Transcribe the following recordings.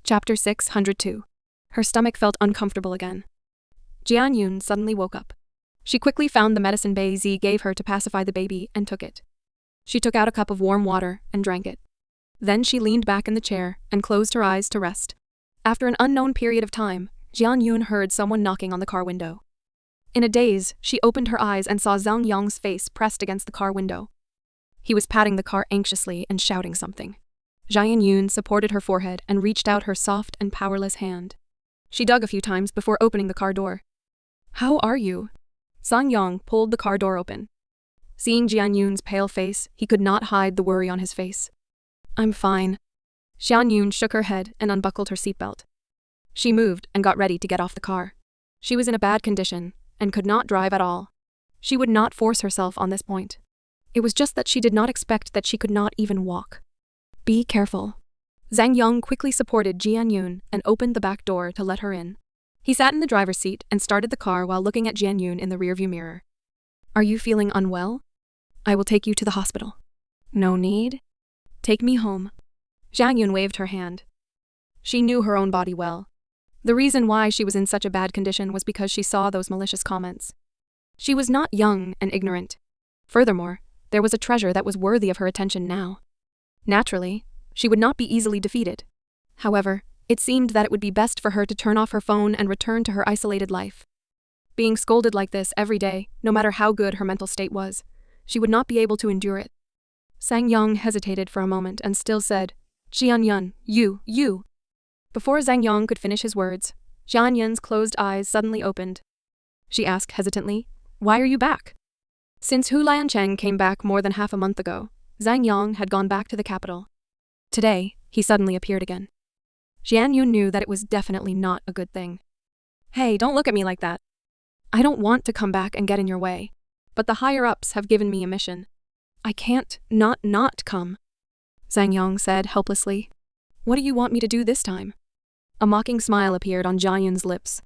Chapter 602. Her stomach felt uncomfortable again. Jian Yun suddenly woke up. She quickly found the medicine Bei Zi gave her to pacify the baby and took it. She took out a cup of warm water and drank it. Then she leaned back in the chair and closed her eyes to rest. After an unknown period of time, Jian Yun heard someone knocking on the car window. In a daze, she opened her eyes and saw Zhang Yong's face pressed against the car window. He was patting the car anxiously and shouting something. Jian Yun supported her forehead and reached out her soft and powerless hand. She dug a few times before opening the car door. "How are you?" Zhang Yong pulled the car door open. Seeing Jian Yun's pale face, he could not hide the worry on his face. "I'm fine." Jian Yun shook her head and unbuckled her seatbelt. She moved and got ready to get off the car. She was in a bad condition and could not drive at all. She would not force herself on this point. It was just that she did not expect that she could not even walk. "Be careful." Zhang Yong quickly supported Jian Yun and opened the back door to let her in. He sat in the driver's seat and started the car while looking at Jian Yun in the rearview mirror. "Are you feeling unwell? I will take you to the hospital." "No need. Take me home." Jian Yun waved her hand. She knew her own body well. The reason why she was in such a bad condition was because she saw those malicious comments. She was not young and ignorant. Furthermore, there was a treasure that was worthy of her attention now. Naturally, she would not be easily defeated. However, it seemed that it would be best for her to turn off her phone and return to her isolated life. Being scolded like this every day, no matter how good her mental state was, she would not be able to endure it. Zhang Yong hesitated for a moment and still said, "Jian Yun, you." Before Zhang Yong could finish his words, Jian Yun's closed eyes suddenly opened. She asked hesitantly, "Why are you back?" Since Hu Liancheng came back more than half a month ago, Zhang Yong had gone back to the capital. Today, he suddenly appeared again. Jian Yun knew that it was definitely not a good thing. "Hey, don't look at me like that. I don't want to come back and get in your way, but the higher-ups have given me a mission. I can't not come," Zhang Yong said helplessly. "What do you want me to do this time?" A mocking smile appeared on Jian Yun's lips.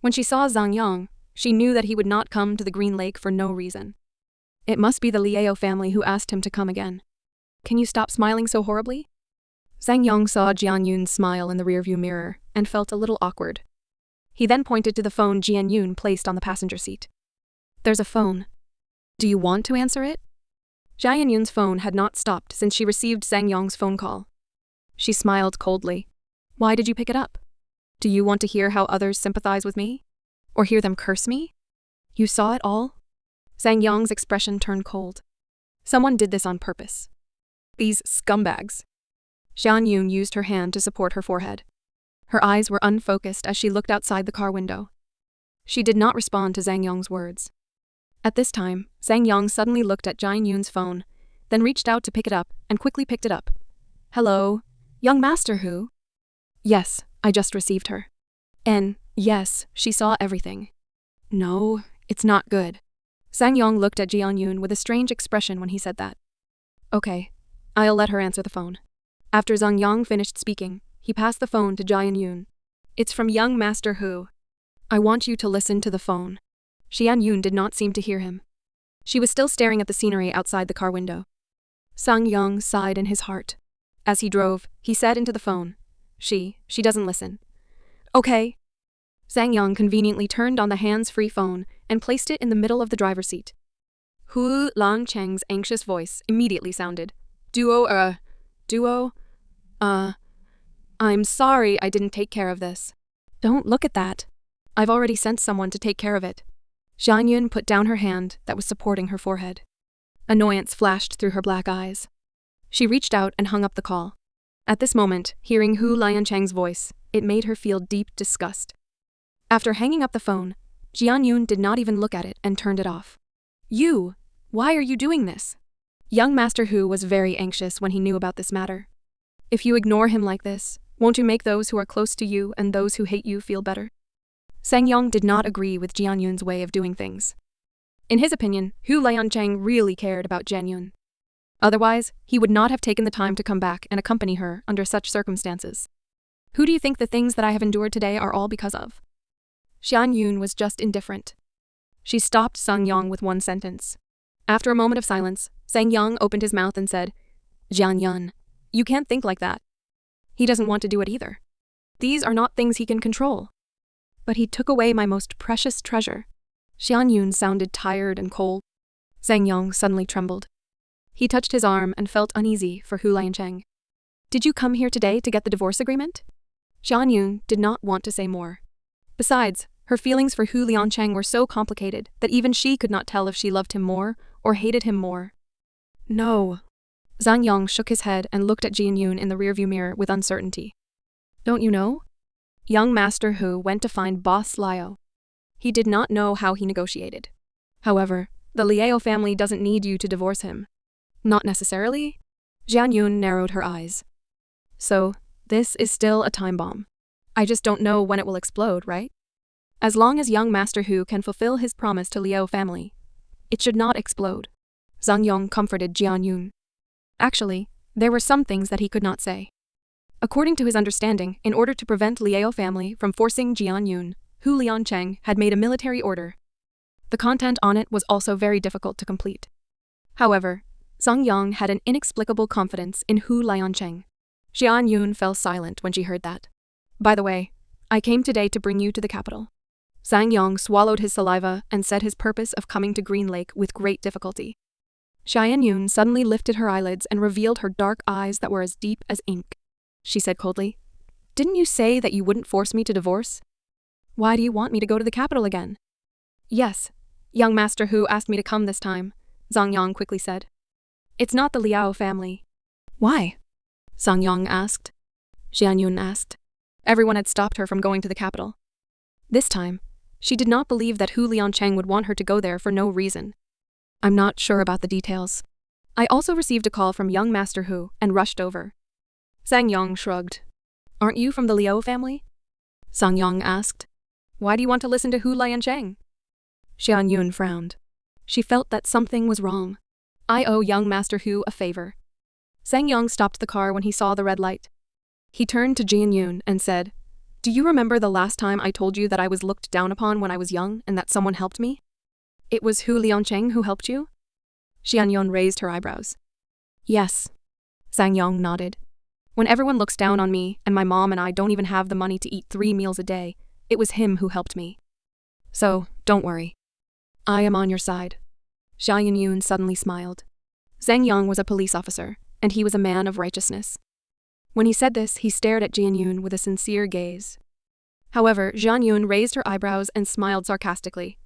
When she saw Zhang Yong, she knew that he would not come to the Green Lake for no reason. It must be the Liao family who asked him to come again. "Can you stop smiling so horribly?" Zhang Yong saw Jian Yun's smile in the rearview mirror and felt a little awkward. He then pointed to the phone Jian Yun placed on the passenger seat. "There's a phone. Do you want to answer it?" Jian Yun's phone had not stopped since she received Zhang Yong's phone call. She smiled coldly. "Why did you pick it up? Do you want to hear how others sympathize with me? Or hear them curse me? You saw it all?" Zhang Yong's expression turned cold. Someone did this on purpose. These scumbags. Jian Yun used her hand to support her forehead. Her eyes were unfocused as she looked outside the car window. She did not respond to Zhang Yong's words. At this time, Zhang Yong suddenly looked at Jian Yun's phone, then reached out to pick it up and quickly picked it up. "Hello, young master Hu?" "Yes, I just received her." "And, yes, she saw everything." "No, it's not good." Zhang Yong looked at Jian Yun with a strange expression when he said that. "Okay, I'll let her answer the phone." After Zhang Yong finished speaking, he passed the phone to Jian Yun. "It's from young master Hu. I want you to listen to the phone." Jian Yun did not seem to hear him. She was still staring at the scenery outside the car window. Zhang Yong sighed in his heart. As he drove, he said into the phone, She doesn't listen." "Okay." Zhang Yong conveniently turned on the hands-free phone and placed it in the middle of the driver's seat. Hu Liancheng's anxious voice immediately sounded, I'm sorry I didn't take care of this." "Don't look at that. I've already sent someone to take care of it." Jian Yun put down her hand that was supporting her forehead. Annoyance flashed through her black eyes. She reached out and hung up the call. At this moment, hearing Hu Liancheng's voice, it made her feel deep disgust. After hanging up the phone, Jian Yun did not even look at it and turned it off. Why are you doing this?" Young Master Hu was very anxious when he knew about this matter. "If you ignore him like this, won't you make those who are close to you and those who hate you feel better?" Zhang Yong did not agree with Jian Yun's way of doing things. In his opinion, Hu Liancheng really cared about Jian Yun. Otherwise, he would not have taken the time to come back and accompany her under such circumstances. "Who do you think the things that I have endured today are all because of?" Jian Yun was just indifferent. She stopped Zhang Yong with one sentence. After a moment of silence, Zhang Yong opened his mouth and said, "Jian Yun, you can't think like that. He doesn't want to do it either." These are not things he can control. But he took away my most precious treasure. Xian Yun sounded tired and cold. Zhang Yong suddenly trembled. He touched his arm and felt uneasy for Hu Liancheng. Did you come here today to get the divorce agreement? Xian Yun did not want to say more. Besides, her feelings for Hu Liancheng were so complicated that even she could not tell if she loved him more or hated him more. No. Zhang Yong shook his head and looked at Jian Yun in the rearview mirror with uncertainty. Don't you know? Young Master Hu went to find Boss Liao. He did not know how he negotiated. However, the Liao family doesn't need you to divorce him. Not necessarily? Jian Yun narrowed her eyes. So, this is still a time bomb. I just don't know when it will explode, right? As long as young Master Hu can fulfill his promise to Liao family, it should not explode. Zhang Yong comforted Jian Yun. Actually, there were some things that he could not say. According to his understanding, in order to prevent Liao family from forcing Jian Yun, Hu Liancheng had made a military order. The content on it was also very difficult to complete. However, Zhang Yong had an inexplicable confidence in Hu Liancheng. Jian Yun fell silent when she heard that. By the way, I came today to bring you to the capital. Zhang Yong swallowed his saliva and said his purpose of coming to Green Lake with great difficulty. Xian Yun suddenly lifted her eyelids and revealed her dark eyes that were as deep as ink. She said coldly, Didn't you say that you wouldn't force me to divorce? Why do you want me to go to the capital again? Yes, young Master Hu asked me to come this time, Zhang Yong quickly said. It's not the Liao family. Why? Zhang Yong asked. Xian Yun asked. Everyone had stopped her from going to the capital. This time, she did not believe that Hu Liancheng would want her to go there for no reason. I'm not sure about the details. I also received a call from young Master Hu and rushed over. Zhang Yong shrugged. Aren't you from the Liao family? Zhang Yong asked. Why do you want to listen to Hu Liancheng? Xian Yun frowned. She felt that something was wrong. I owe young Master Hu a favor. Zhang Yong stopped the car when he saw the red light. He turned to Jian Yun and said, Do you remember the last time I told you that I was looked down upon when I was young and that someone helped me? It was Hu Liancheng who helped you? Xian Yun raised her eyebrows. Yes. Zhang Yong nodded. When everyone looks down on me and my mom and I don't even have the money to eat 3 meals a day, it was him who helped me. So, don't worry. I am on your side. Xian Yun suddenly smiled. Zhang Yong was a police officer, and he was a man of righteousness. When he said this, he stared at Jian Yun with a sincere gaze. However, Jian Yun raised her eyebrows and smiled sarcastically.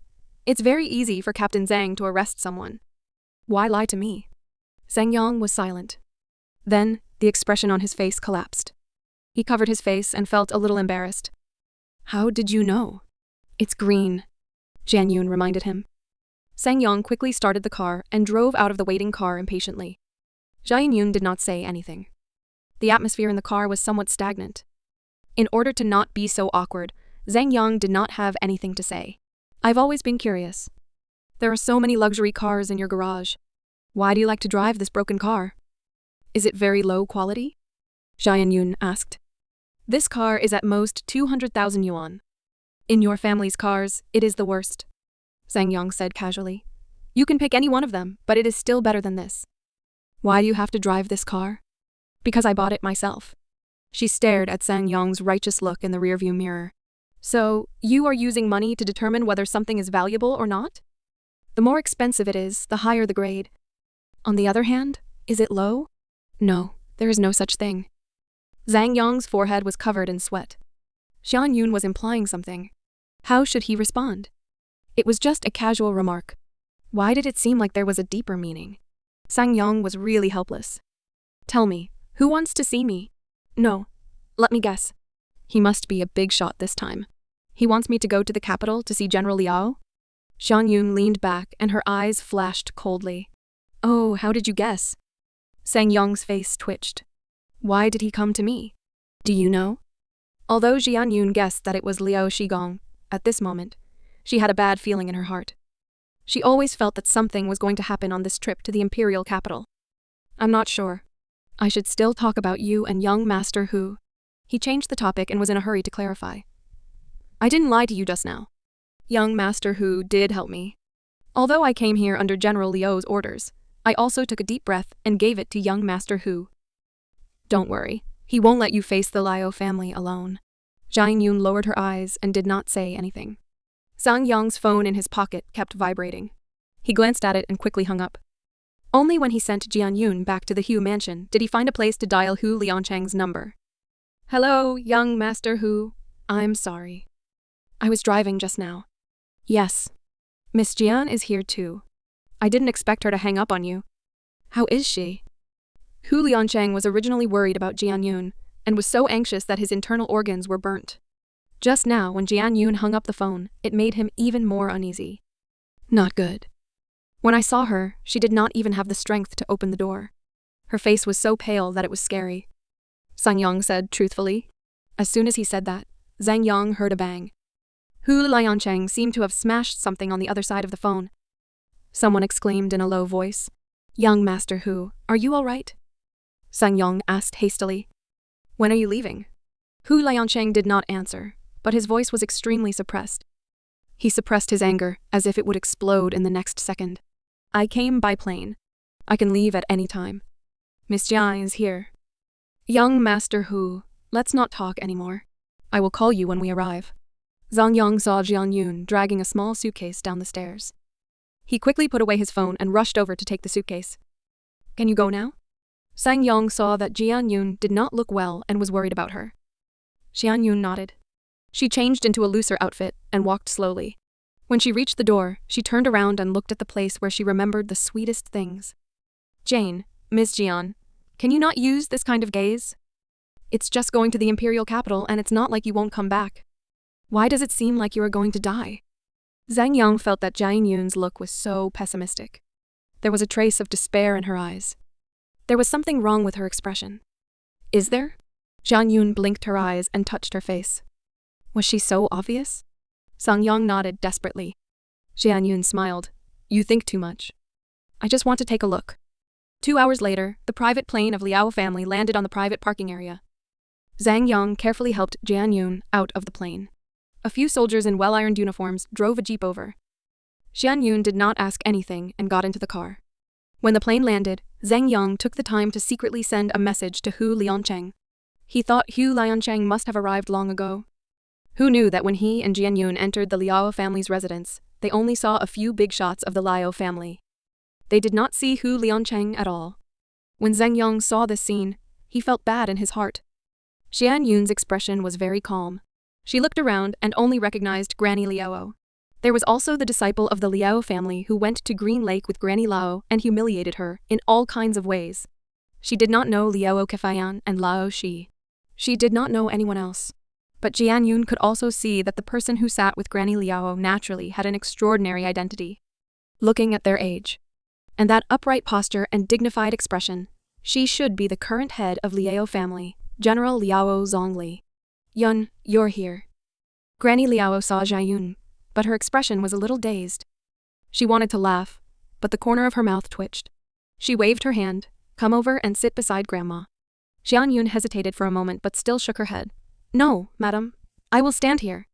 It's very easy for Captain Zhang to arrest someone. Why lie to me? Zhang Yong was silent. Then, the expression on his face collapsed. He covered his face and felt a little embarrassed. How did you know? It's green, Jian Yun reminded him. Zhang Yong quickly started the car and drove out of the waiting car impatiently. Jian Yun did not say anything. The atmosphere in the car was somewhat stagnant. In order to not be so awkward, Zhang Yong did not have anything to say. I've always been curious. There are so many luxury cars in your garage. Why do you like to drive this broken car? Is it very low quality? Jian Yun asked. This car is at most 200,000 yuan. In your family's cars, it is the worst. Zhang Yong said casually. You can pick any one of them, but it is still better than this. Why do you have to drive this car? Because I bought it myself. She stared at Zhang Yong's righteous look in the rearview mirror. So, you are using money to determine whether something is valuable or not? The more expensive it is, the higher the grade. On the other hand, is it low? No, there is no such thing. Zhang Yong's forehead was covered in sweat. Xian Yun was implying something. How should he respond? It was just a casual remark. Why did it seem like there was a deeper meaning? Zhang Yong was really helpless. Tell me, who wants to see me? No. Let me guess. He must be a big shot this time. He wants me to go to the capital to see General Liao? Xian Yun leaned back and her eyes flashed coldly. Oh, how did you guess? Zhang Yong's face twitched. Why did he come to me? Do you know? Although Jian Yun guessed that it was Liao Shigong, at this moment, she had a bad feeling in her heart. She always felt that something was going to happen on this trip to the imperial capital. I'm not sure. I should still talk about you and young Master Hu. He changed the topic and was in a hurry to clarify. I didn't lie to you just now. Young Master Hu did help me. Although I came here under General Liao's orders, I also took a deep breath and gave it to young Master Hu. Don't worry, he won't let you face the Liao family alone. Zhang Yun lowered her eyes and did not say anything. Zhang Yong's phone in his pocket kept vibrating. He glanced at it and quickly hung up. Only when he sent Jian Yun back to the Hu mansion did he find a place to dial Hu Liancheng's number. "Hello, young Master Hu. I'm sorry. I was driving just now." "Yes. Miss Jian is here too. I didn't expect her to hang up on you." "How is she?" Hu Liancheng was originally worried about Jian Yun and was so anxious that his internal organs were burnt. Just now, when Jian Yun hung up the phone, it made him even more uneasy. Not good. When I saw her, she did not even have the strength to open the door. Her face was so pale that it was scary. Zhang Yang said truthfully. As soon as he said that, Zhang Yang heard a bang. Hu Liancheng seemed to have smashed something on the other side of the phone. Someone exclaimed in a low voice. "Young Master Hu, are you all right?" Zhang Yang asked hastily. "When are you leaving?" Hu Liancheng did not answer, but his voice was extremely suppressed. He suppressed his anger as if it would explode in the next second. "I came by plane. I can leave at any time. Miss Jian is here." "Young Master Hu, let's not talk anymore. I will call you when we arrive." Zhang Yang saw Jian Yun dragging a small suitcase down the stairs. He quickly put away his phone and rushed over to take the suitcase. "Can you go now?" Zhang Yang saw that Jian Yun did not look well and was worried about her. Jian Yun nodded. She changed into a looser outfit and walked slowly. When she reached the door, she turned around and looked at the place where she remembered the sweetest things. "Jane, Ms. Jian, can you not use this kind of gaze? It's just going to the imperial capital and it's not like you won't come back. Why does it seem like you are going to die?" Zhang Yang felt that Jian Yun's look was so pessimistic. There was a trace of despair in her eyes. There was something wrong with her expression. "Is there?" Jian Yun blinked her eyes and touched her face. Was she so obvious? Zhang Yang nodded desperately. Jian Yun smiled. "You think too much. I just want to take a look." 2 hours later, the private plane of Liao family landed on the private parking area. Zhang Yang carefully helped Jian Yun out of the plane. A few soldiers in well-ironed uniforms drove a jeep over. Jian Yun did not ask anything and got into the car. When the plane landed, Zhang Yang took the time to secretly send a message to Hu Liancheng. He thought Hu Liancheng must have arrived long ago. Who knew that when he and Jian Yun entered the Liao family's residence, they only saw a few big shots of the Liao family. They did not see Hu Liancheng at all. When Zhang Yang saw this scene, he felt bad in his heart. Jian Yun's expression was very calm. She looked around and only recognized Granny Liao. There was also the disciple of the Liao family who went to Green Lake with Granny Lao and humiliated her in all kinds of ways. She did not know Liao Kefayan and Lao Shi. She did not know anyone else. But Jian Yun could also see that the person who sat with Granny Liao naturally had an extraordinary identity. Looking at their age, and that upright posture and dignified expression, she should be the current head of Liao family, General Liao Zhongli. "Yun, you're here." Granny Liao saw Jian Yun, but her expression was a little dazed. She wanted to laugh, but the corner of her mouth twitched. She waved her hand, "Come over and sit beside Grandma." Jian Yun hesitated for a moment but still shook her head. "No, madam. I will stand here."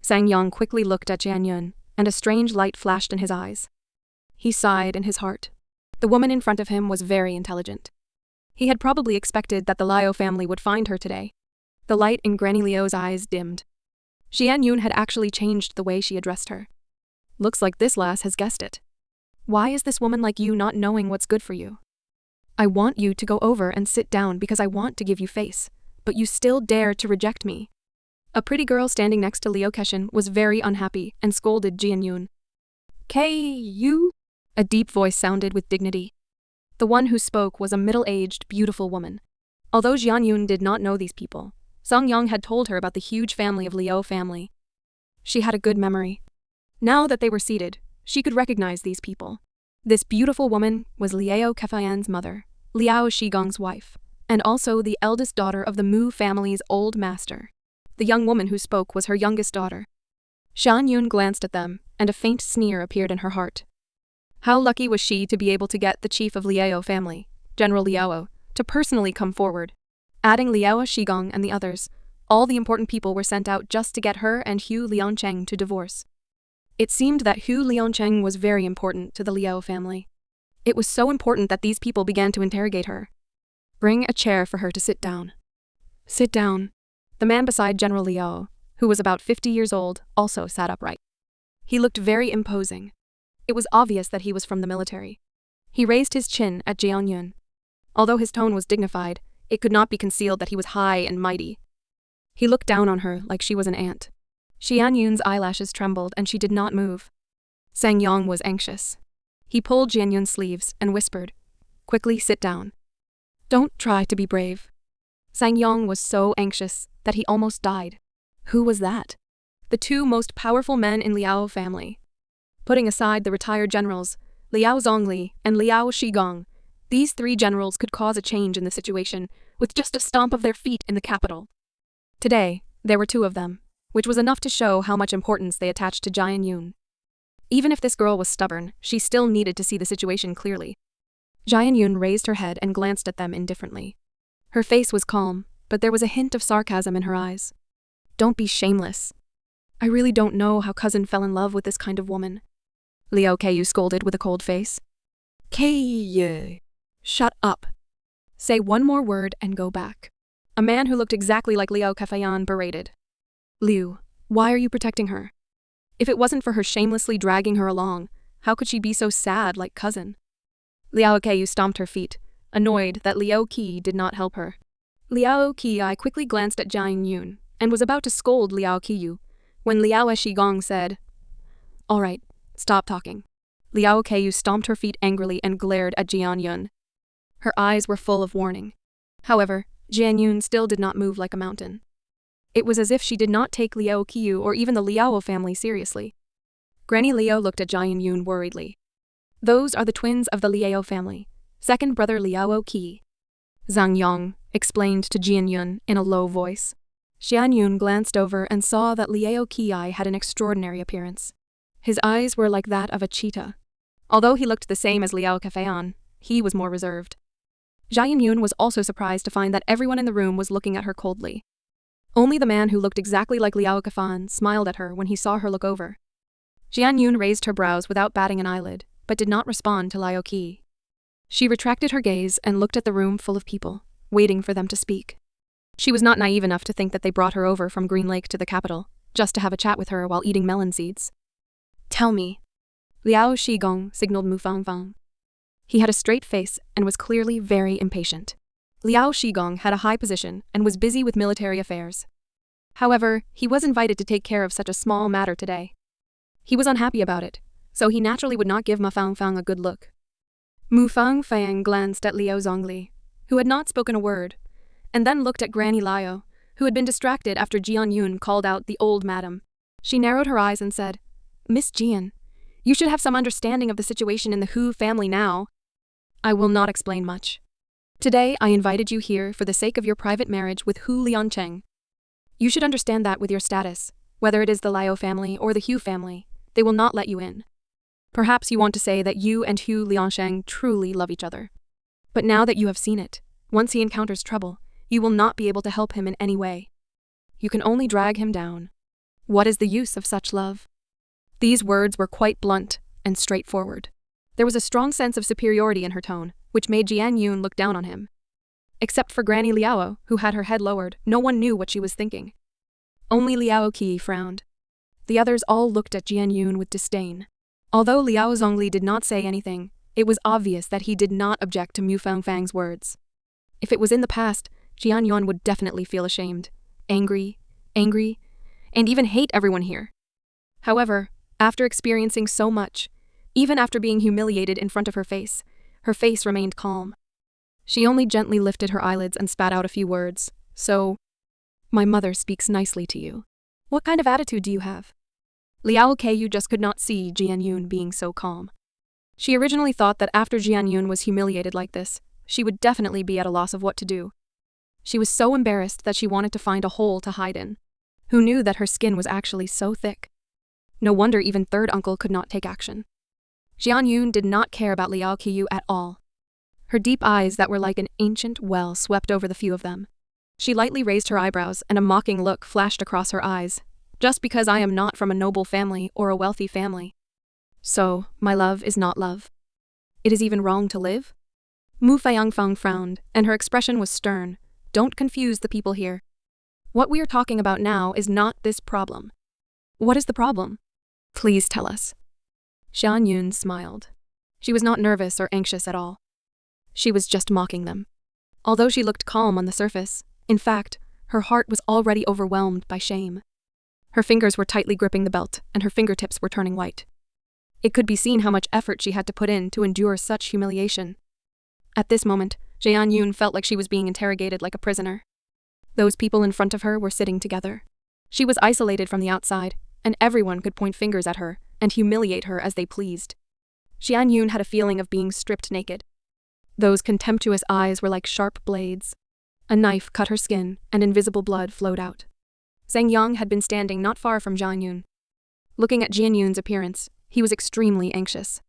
Zhang Yang quickly looked at Jian Yun, and a strange light flashed in his eyes. He sighed in his heart. The woman in front of him was very intelligent. He had probably expected that the Liao family would find her today. The light in Granny Liao's eyes dimmed. Jian Yun had actually changed the way she addressed her. "Looks like this lass has guessed it. Why is this woman like you not knowing what's good for you? I want you to go over and sit down because I want to give you face, but you still dare to reject me." A pretty girl standing next to Liao Keshin was very unhappy and scolded Jian Yun. "You?" A deep voice sounded with dignity. The one who spoke was a middle-aged, beautiful woman. Although Jian Yun did not know these people, Zhang Yang had told her about the huge family of Liao family. She had a good memory. Now that they were seated, she could recognize these people. This beautiful woman was Liao Kefayan's mother, Liao Shigong's wife, and also the eldest daughter of the Mu family's old master. The young woman who spoke was her youngest daughter. Jian Yun glanced at them, and a faint sneer appeared in her heart. How lucky was she to be able to get the chief of Liao family, General Liao, to personally come forward. Adding Liao Shigong and the others, all the important people were sent out just to get her and Hu Liancheng to divorce. It seemed that Hu Liancheng was very important to the Liao family. It was so important that these people began to interrogate her. "Bring a chair for her to sit down." "Sit down." The man beside General Liao, who was about 50 years old, also sat upright. He looked very imposing. It was obvious that he was from the military. He raised his chin at Jian Yun. Although his tone was dignified, it could not be concealed that he was high and mighty. He looked down on her like she was an ant. Jian Yun's eyelashes trembled and she did not move. Sang Yang was anxious. He pulled Jian Yun's sleeves and whispered, "Quickly sit down. Don't try to be brave." Sang Yang was so anxious that he almost died. Who was that? The two most powerful men in Liao family. Putting aside the retired generals, Liao Zhongli and Liao Shigong, these three generals could cause a change in the situation with just a stomp of their feet in the capital. Today, there were two of them, which was enough to show how much importance they attached to Jian Yun. Even if this girl was stubborn, she still needed to see the situation clearly. Jian Yun raised her head and glanced at them indifferently. Her face was calm, but there was a hint of sarcasm in her eyes. "Don't be shameless. I really don't know how cousin fell in love with this kind of woman." Liao Ku scolded with a cold face. Ku, shut up. Say one more word and go back. A man who looked exactly like Liao Kefeian berated. Liu, why are you protecting her? If it wasn't for her shamelessly dragging her along, how could she be so sad like cousin? Liao Ku stomped her feet, annoyed that Liao Qi did not help her. Liao Qi quickly glanced at Jian Yun and was about to scold Liao Qiyu when Liao Shigong said, "All right, stop talking." Liao Ku stomped her feet angrily and glared at Jian Yun. Her eyes were full of warning. However, Jian Yun still did not move like a mountain. It was as if she did not take Liao Qiyu or even the Liao family seriously. Granny Liao looked at Jian Yun worriedly. "Those are the twins of the Liao family, second brother Liao Qi." Zhang Yang explained to Jian Yun in a low voice. Jian Yun glanced over and saw that Liao Qi had an extraordinary appearance. His eyes were like that of a cheetah. Although he looked the same as Liao Kefeian, he was more reserved. Jian Yun was also surprised to find that everyone in the room was looking at her coldly. Only the man who looked exactly like Liao Kefan smiled at her when he saw her look over. Jian Yun raised her brows without batting an eyelid, but did not respond to Liao Qi. She retracted her gaze and looked at the room full of people, waiting for them to speak. She was not naive enough to think that they brought her over from Green Lake to the capital, just to have a chat with her while eating melon seeds. "Tell me." Liao Shigong signaled Mu Fangfang. He had a straight face and was clearly very impatient. Liao Shigong had a high position and was busy with military affairs. However, he was invited to take care of such a small matter today. He was unhappy about it, so he naturally would not give Mu Fangfang a good look. Mu Fangfang glanced at Liao Zhongli, who had not spoken a word, and then looked at Granny Liao, who had been distracted after Jian Yun called out the old madam. She narrowed her eyes and said, "Miss Jian, you should have some understanding of the situation in the Hu family now." "I will not explain much. Today I invited you here for the sake of your private marriage with Hu Liancheng. You should understand that with your status, whether it is the Liao family or the Hu family, they will not let you in. Perhaps you want to say that you and Hu Liancheng truly love each other. But now that you have seen it, once he encounters trouble, you will not be able to help him in any way. You can only drag him down. What is the use of such love?" These words were quite blunt and straightforward. There was a strong sense of superiority in her tone, which made Jian Yun look down on him. Except for Granny Liao, who had her head lowered, no one knew what she was thinking. Only Liao Qi frowned. The others all looked at Jian Yun with disdain. Although Liao Zhongli did not say anything, it was obvious that he did not object to Mu Fangfang's words. If it was in the past, Jian Yun would definitely feel ashamed, angry, and even hate everyone here. However, after experiencing so much, even after being humiliated in front of her face remained calm. She only gently lifted her eyelids and spat out a few words. "So, my mother speaks nicely to you. What kind of attitude do you have?" Liao Ku just could not see Jian Yun being so calm. She originally thought that after Jian Yun was humiliated like this, she would definitely be at a loss of what to do. She was so embarrassed that she wanted to find a hole to hide in. Who knew that her skin was actually so thick? No wonder even third uncle could not take action. Jian Yun did not care about Liao Qiyu at all. Her deep eyes that were like an ancient well swept over the few of them. She lightly raised her eyebrows and a mocking look flashed across her eyes. "Just because I am not from a noble family or a wealthy family. So, my love is not love. It is even wrong to live?" Mu Fangfang frowned, and her expression was stern. "Don't confuse the people here." What we are talking about now is not this problem. What is the problem? Please tell us. Jian Yun smiled. She was not nervous or anxious at all. She was just mocking them. Although she looked calm on the surface, in fact, her heart was already overwhelmed by shame. Her fingers were tightly gripping the belt, and her fingertips were turning white. It could be seen how much effort she had to put in to endure such humiliation. At this moment, Jian Yun felt like she was being interrogated like a prisoner. Those people in front of her were sitting together. She was isolated from the outside, and everyone could point fingers at her and humiliate her as they pleased. Jian Yun had a feeling of being stripped naked. Those contemptuous eyes were like sharp blades. A knife cut her skin, and invisible blood flowed out. Zhang Yang had been standing not far from Jian Yun. Looking at Jian Yun's appearance, he was extremely anxious.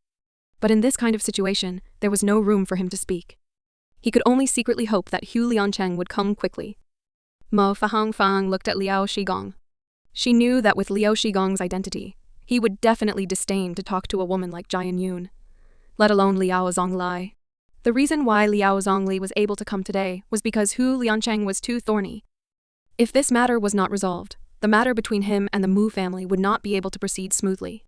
But in this kind of situation, there was no room for him to speak. He could only secretly hope that Hu Liancheng would come quickly. Mo Fahangfang looked at Liao Shigong. She knew that with Liao Shigong's identity, he would definitely disdain to talk to a woman like Jian Yun, let alone Liao Zonglai. The reason why Liao Zongli was able to come today was because Hu Liancheng was too thorny. If this matter was not resolved, the matter between him and the Mu family would not be able to proceed smoothly.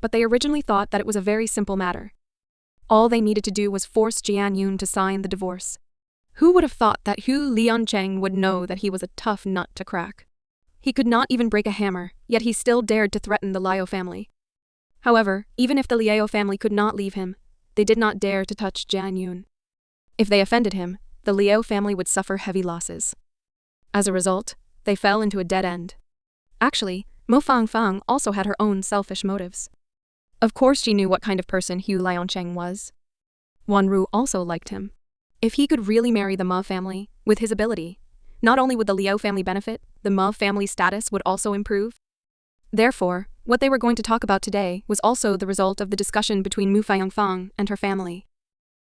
But they originally thought that it was a very simple matter. All they needed to do was force Jian Yun to sign the divorce. Who would have thought that Hu Liancheng would know that he was a tough nut to crack? He could not even break a hammer, yet he still dared to threaten the Liao family. However, even if the Liao family could not leave him, they did not dare to touch Jian Yun. If they offended him, the Liao family would suffer heavy losses. As a result, they fell into a dead end. Actually, Mo Fangfang also had her own selfish motives. Of course she knew what kind of person Hu Liancheng was. Wanru also liked him. If he could really marry the Ma family, with his ability, not only would the Liao family benefit, the Ma family's status would also improve. Therefore, what they were going to talk about today was also the result of the discussion between Mu Fangfang and her family.